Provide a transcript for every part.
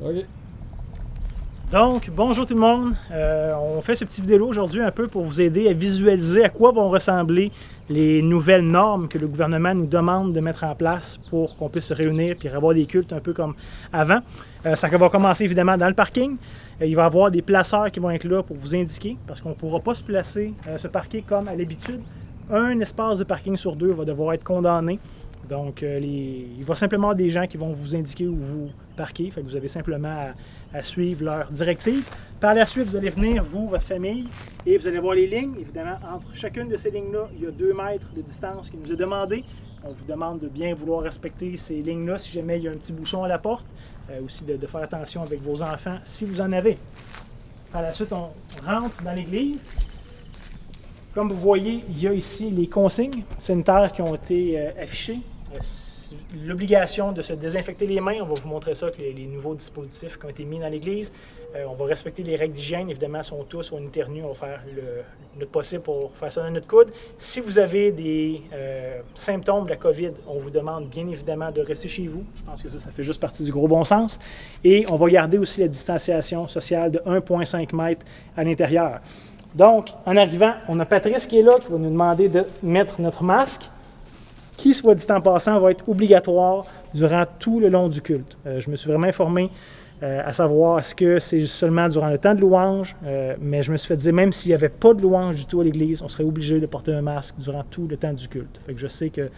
OK. Donc, bonjour tout le monde. On fait ce petit vidéo aujourd'hui un peu pour vous aider à visualiser à quoi vont ressembler les nouvelles normes que le gouvernement nous demande de mettre en place pour qu'on puisse se réunir et avoir des cultes un peu comme avant. Ça va commencer évidemment dans le parking. Il va y avoir des placeurs qui vont être là pour vous indiquer parce qu'on ne pourra pas se parquer comme à l'habitude. Un espace de parking sur deux va devoir être condamné. Donc, il va simplement avoir des gens qui vont vous indiquer où vous parquer. Fait que vous avez simplement à suivre leurs directives. Par la suite, vous allez venir, vous, votre famille, et vous allez voir les lignes. Évidemment, entre chacune de ces lignes-là, il y a 2 mètres de distance qui nous est demandé. On vous demande de bien vouloir respecter ces lignes-là si jamais il y a un petit bouchon à la porte. Aussi de faire attention avec vos enfants si vous en avez. Par la suite, on rentre dans l'église. Comme vous voyez, il y a ici les consignes sanitaires qui ont été affichées. L'obligation de se désinfecter les mains, on va vous montrer ça avec les nouveaux dispositifs qui ont été mis dans l'église. On va respecter les règles d'hygiène, évidemment, si on tousse ou on éternue, on va faire notre possible pour faire ça dans notre coude. Si vous avez des symptômes de la COVID, on vous demande bien évidemment de rester chez vous. Je pense que ça fait juste partie du gros bon sens. Et on va garder aussi la distanciation sociale de 1,5 m à l'intérieur. Donc, en arrivant, on a Patrice qui est là, qui va nous demander de mettre notre masque, qui, soit dit en passant, va être obligatoire durant tout le long du culte. Je me suis vraiment informé à savoir est-ce que c'est seulement durant le temps de louange, mais je me suis fait dire, même s'il n'y avait pas de louange du tout à l'Église, on serait obligé de porter un masque durant tout le temps du culte. Fait que je sais que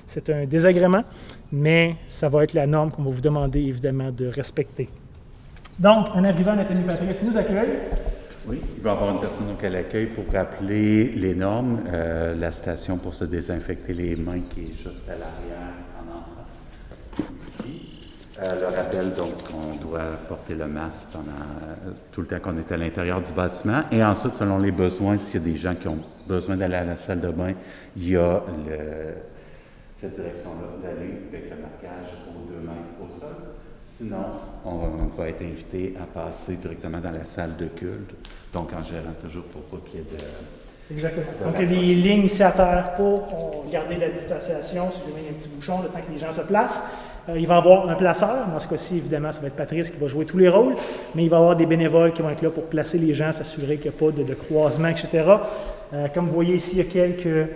c'est un désagrément, mais ça va être la norme qu'on va vous demander, évidemment, de respecter. Donc, en arrivant, notre ami Patrice nous accueille. Oui, il va y avoir une personne donc à l'accueil pour rappeler les normes. La station pour se désinfecter les mains qui est juste à l'arrière en entrant ici. Le rappel, donc, on doit porter le masque pendant tout le temps qu'on est à l'intérieur du bâtiment. Et ensuite, selon les besoins, s'il y a des gens qui ont besoin d'aller à la salle de bain, il y a cette direction-là d'aller avec le marquage aux 2 mètres au sol. Sinon, on va être invité à passer directement dans la salle de culte, donc en gérant toujours pour pas qu'il y ait de... Exactement. Donc, il y a des lignes ici à terre pour garder la distanciation, si jamais il y a un petit bouchon, le temps que les gens se placent. Il va y avoir un placeur. Dans ce cas-ci, évidemment, ça va être Patrice qui va jouer tous les rôles, mais il va y avoir des bénévoles qui vont être là pour placer les gens, s'assurer qu'il n'y a pas de croisement, etc. Comme vous voyez ici, il y a quelques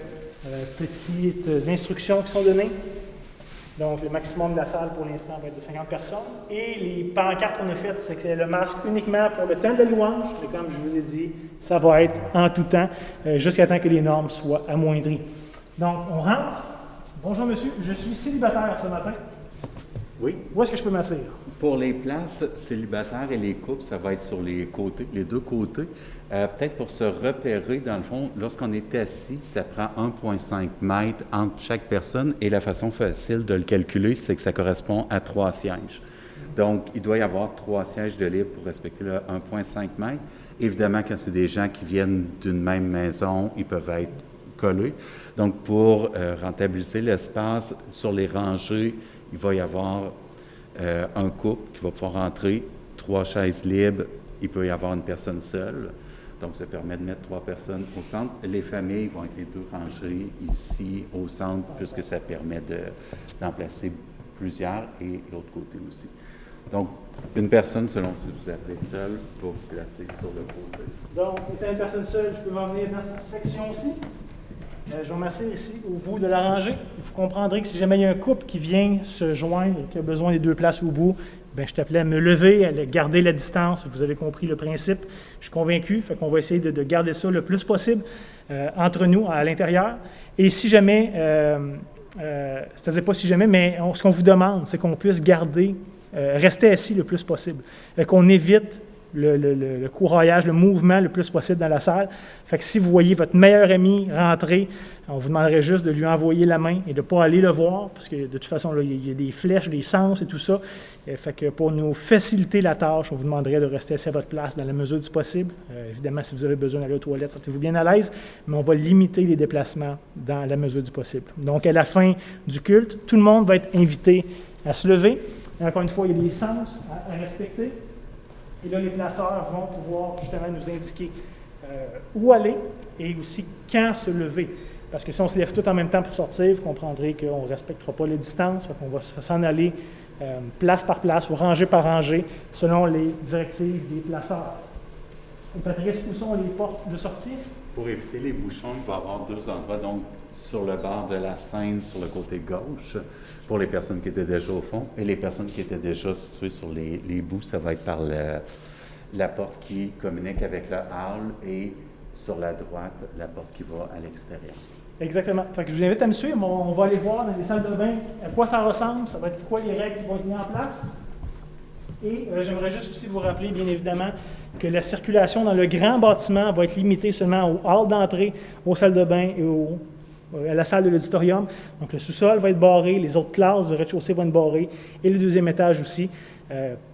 petites instructions qui sont données. Donc, le maximum de la salle pour l'instant va être de 50 personnes. Et les pancartes qu'on a faites, c'est que le masque uniquement pour le temps de la louange. Et comme je vous ai dit, ça va être en tout temps, jusqu'à temps que les normes soient amoindries. Donc, on rentre. Bonjour monsieur, je suis célibataire ce matin. Oui. Où est-ce que je peux m'asseoir? Pour les places célibataires et les couples, ça va être sur les côtés, les 2 côtés. Peut-être pour se repérer, dans le fond, lorsqu'on est assis, ça prend 1,5 m entre chaque personne et la façon facile de le calculer, c'est que ça correspond à 3 sièges. Donc, il doit y avoir 3 sièges de libre pour respecter le 1,5 m. Évidemment, quand c'est des gens qui viennent d'une même maison, ils peuvent être collés. Donc, pour rentabiliser l'espace sur les rangées, il va y avoir un couple qui va pouvoir rentrer, 3 chaises libres, il peut y avoir une personne seule. Donc, ça permet de mettre 3 personnes au centre. Les familles vont être les 2 rangées ici au centre, puisque ça permet d'en placer plusieurs et l'autre côté aussi. Donc, une personne, selon si vous êtes seul, va vous placer sur le côté. Donc, étant une personne seule, je peux m'en venir dans cette section-ci. Je vais m'asseoir ici au bout de la rangée. Vous comprendrez que si jamais il y a un couple qui vient se joindre et qui a besoin des 2 places au bout, bien, je t'appelais à me lever, à garder la distance. Vous avez compris le principe. Je suis convaincu. Fait qu'on va essayer de garder ça le plus possible entre nous, à l'intérieur. Et si jamais, c'est-à-dire pas si jamais, mais ce qu'on vous demande, c'est qu'on puisse rester assis le plus possible. Qu'on évite le courroyage, le mouvement le plus possible dans la salle. Fait que si vous voyez votre meilleur ami rentrer, on vous demanderait juste de lui envoyer la main et de ne pas aller le voir, parce que de toute façon, là, il y a des flèches, des sens et tout ça. Fait que pour nous faciliter la tâche, on vous demanderait de rester assis à votre place dans la mesure du possible. Évidemment, si vous avez besoin d'aller aux toilettes, sentez-vous bien à l'aise, mais on va limiter les déplacements dans la mesure du possible. Donc, à la fin du culte, tout le monde va être invité à se lever. Et encore une fois, il y a des sens à respecter. Et là, les placeurs vont pouvoir justement nous indiquer où aller et aussi quand se lever. Parce que si on se lève tout en même temps pour sortir, vous comprendrez qu'on ne respectera pas les distances, on va s'en aller place par place ou rangée par rangée, selon les directives des placeurs. Et Patrice, où sont les portes de sortie? Pour éviter les bouchons, il va y avoir deux endroits, donc sur le bord de la scène, sur le côté gauche, pour les personnes qui étaient déjà au fond, et les personnes qui étaient déjà situées sur les bouts, ça va être par la porte qui communique avec le hall, et sur la droite, la porte qui va à l'extérieur. Exactement. Fait que je vous invite à me suivre. On va aller voir dans les salles de bain à quoi ça ressemble, ça va être quoi les règles qui vont être mises en place. Et j'aimerais juste aussi vous rappeler, bien évidemment, que la circulation dans le grand bâtiment va être limitée seulement au hall d'entrée, aux salles de bain et à la salle de l'auditorium. Donc le sous-sol va être barré, les autres classes de rez-de-chaussée vont être barrées, et le deuxième étage aussi,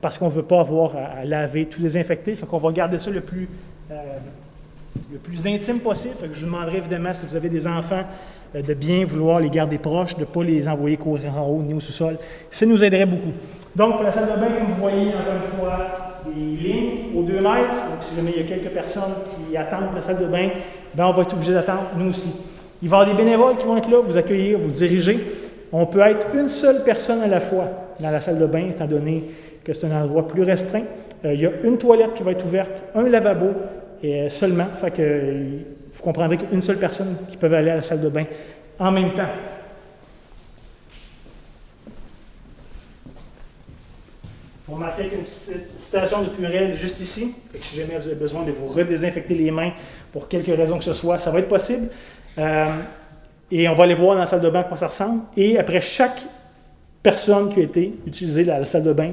parce qu'on ne veut pas avoir à laver, tout désinfecter. Fait qu'on va garder ça le plus intime possible. Fait que je vous demanderai évidemment, si vous avez des enfants, de bien vouloir les garder proches, de ne pas les envoyer courir en haut ni au sous-sol. Ça nous aiderait beaucoup. Donc, pour la salle de bain, comme vous voyez, encore une fois, des lignes aux 2 mètres. Donc, si jamais il y a quelques personnes qui attendent la salle de bain, bien, on va être obligé d'attendre, nous aussi. Il va y avoir des bénévoles qui vont être là, vous accueillir, vous diriger. On peut être une seule personne à la fois dans la salle de bain, étant donné que c'est un endroit plus restreint. Il y a une toilette qui va être ouverte, un lavabo et seulement. Fait que vous comprendrez qu'une seule personne qui peut aller à la salle de bain en même temps. Vous remarquez qu'il y a une petite station de Purell juste ici. Fait que si jamais vous avez besoin de vous redésinfecter les mains pour quelque raison que ce soit, ça va être possible. Et on va aller voir dans la salle de bain à quoi ça ressemble. Et après chaque personne qui a été utilisée dans la salle de bain,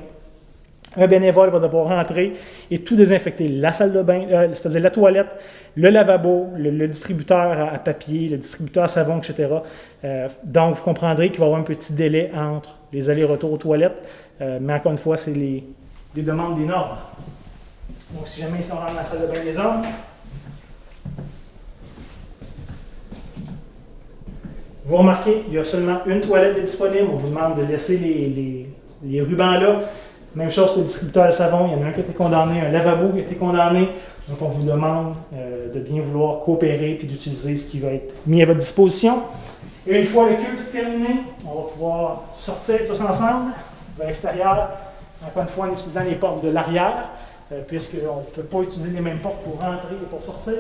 un bénévole va devoir rentrer et tout désinfecter. La salle de bain, c'est-à-dire la toilette, le lavabo, le distributeur à papier, le distributeur à savon, etc. Donc, vous comprendrez qu'il va y avoir un petit délai entre les allers-retours aux toilettes. Mais encore une fois, c'est les demandes des normes. Donc, si jamais ils sont dans la salle de bain des hommes, vous remarquez, il y a seulement une toilette de disponible. On vous demande de laisser les rubans là. Même chose pour le distributeur de savon. Il y en a un qui a été condamné, un lavabo qui a été condamné. Donc, on vous demande de bien vouloir coopérer et d'utiliser ce qui va être mis à votre disposition. Et une fois le culte terminé, on va pouvoir sortir tous ensemble vers l'extérieur. Encore une fois, en utilisant les portes de l'arrière, puisqu'on ne peut pas utiliser les mêmes portes pour rentrer et pour sortir.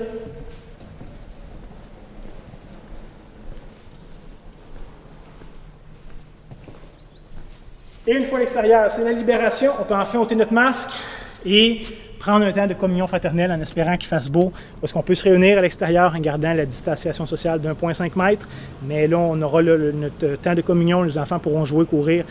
Et une fois à l'extérieur, c'est la libération. On peut enfin ôter notre masque et prendre un temps de communion fraternelle en espérant qu'il fasse beau, parce qu'on peut se réunir à l'extérieur en gardant la distanciation sociale d'1,5 m. Mais là, on aura notre temps de communion, les enfants pourront jouer, courir.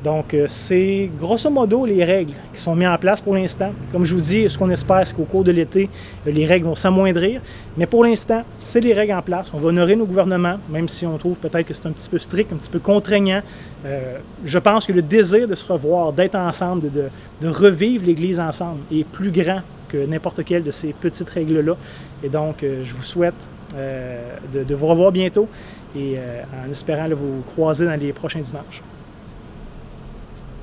Donc, c'est grosso modo les règles qui sont mises en place pour l'instant. Comme je vous dis, ce qu'on espère, c'est qu'au cours de l'été, les règles vont s'amoindrir. Mais pour l'instant, c'est les règles en place. On va honorer nos gouvernements, même si on trouve peut-être que c'est un petit peu strict, un petit peu contraignant. Je pense que le désir de se revoir, d'être ensemble, de revivre l'Église ensemble est plus grand que n'importe quelle de ces petites règles-là. Et donc, je vous souhaite de vous revoir bientôt et en espérant vous croiser dans les prochains dimanches.